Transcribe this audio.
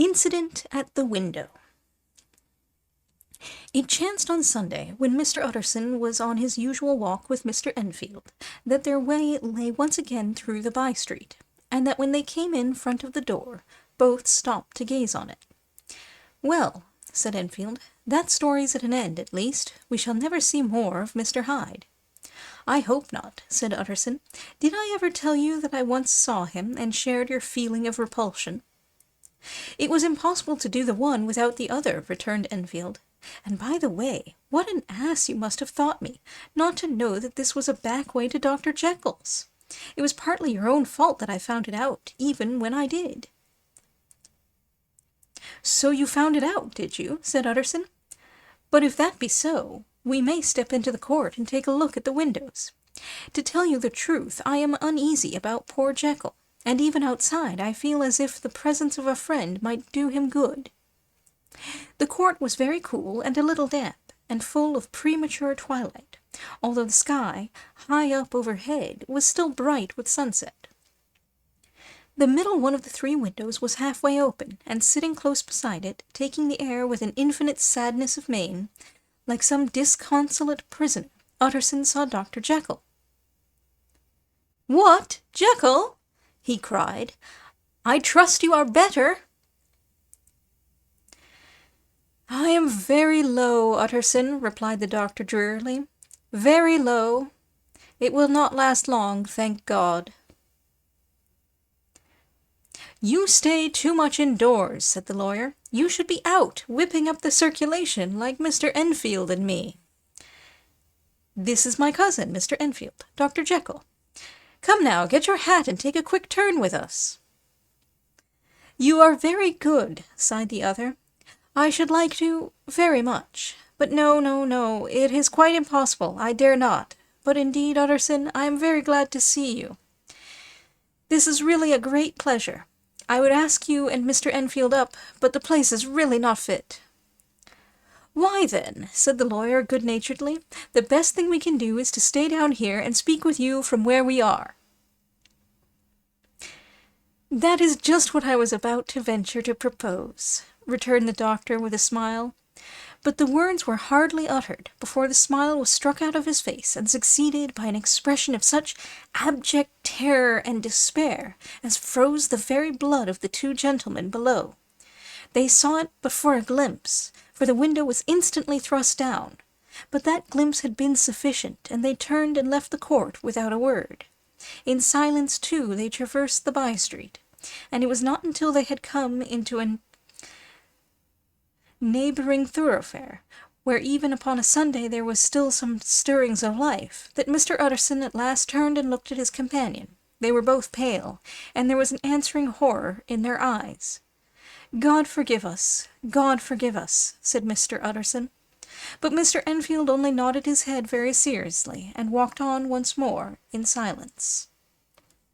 Incident at the Window. It chanced on Sunday, when Mr. Utterson was on his usual walk with Mr. Enfield, that their way lay once again through the by-street, and that when they came in front of the door, both stopped to gaze on it. "Well," said Enfield, "that story's at an end, at least. We shall never see more of Mr. Hyde." "I hope not," said Utterson. "Did I ever tell you that I once saw him, and shared your feeling of repulsion?" "It was impossible to do the one without the other," returned Enfield. "And by the way, what an ass you must have thought me, not to know that this was a back way to Dr. Jekyll's. It was partly your own fault that I found it out, even when I did." "So you found it out, did you?" said Utterson. "But if that be so, we may step into the court and take a look at the windows. To tell you the truth, I am uneasy about poor Jekyll, and even outside I feel as if the presence of a friend might do him good." The court was very cool and a little damp, and full of premature twilight, although the sky, high up overhead, was still bright with sunset. The middle one of the three windows was halfway open, and sitting close beside it, taking the air with an infinite sadness of mien, like some disconsolate prisoner, Utterson saw Dr. Jekyll. "What, Jekyll?" he cried. "I trust you are better." "I am very low, Utterson," replied the doctor drearily. "Very low. It will not last long, thank God." "You stay too much indoors," said the lawyer. "You should be out, whipping up the circulation, like Mr. Enfield and me." "This is my cousin, Mr. Enfield, Dr. Jekyll. Come now, get your hat and take a quick turn with us." "You are very good," sighed the other. "I should like to, very much. But no, it is quite impossible. I dare not. But indeed, Utterson, I am very glad to see you. This is really a great pleasure. I would ask you and Mr. Enfield up, but the place is really not fit." "Why, then," said the lawyer good-naturedly, "the best thing we can do is to stay down here and speak with you from where we are." "That is just what I was about to venture to propose," returned the doctor with a smile. But the words were hardly uttered before the smile was struck out of his face and succeeded by an expression of such abject terror and despair as froze the very blood of the two gentlemen below. They saw it but for a glimpse, for the window was instantly thrust down, but that glimpse had been sufficient, and they turned and left the court without a word. In silence, too, they traversed the by-street, and it was not until they had come into a neighboring thoroughfare, where even upon a Sunday there was still some stirrings of life, that Mr. Utterson at last turned and looked at his companion. They were both pale, and there was an answering horror in their eyes. God forgive us, said Mr. Utterson. But Mr. Enfield only nodded his head very seriously, and walked on once more in silence.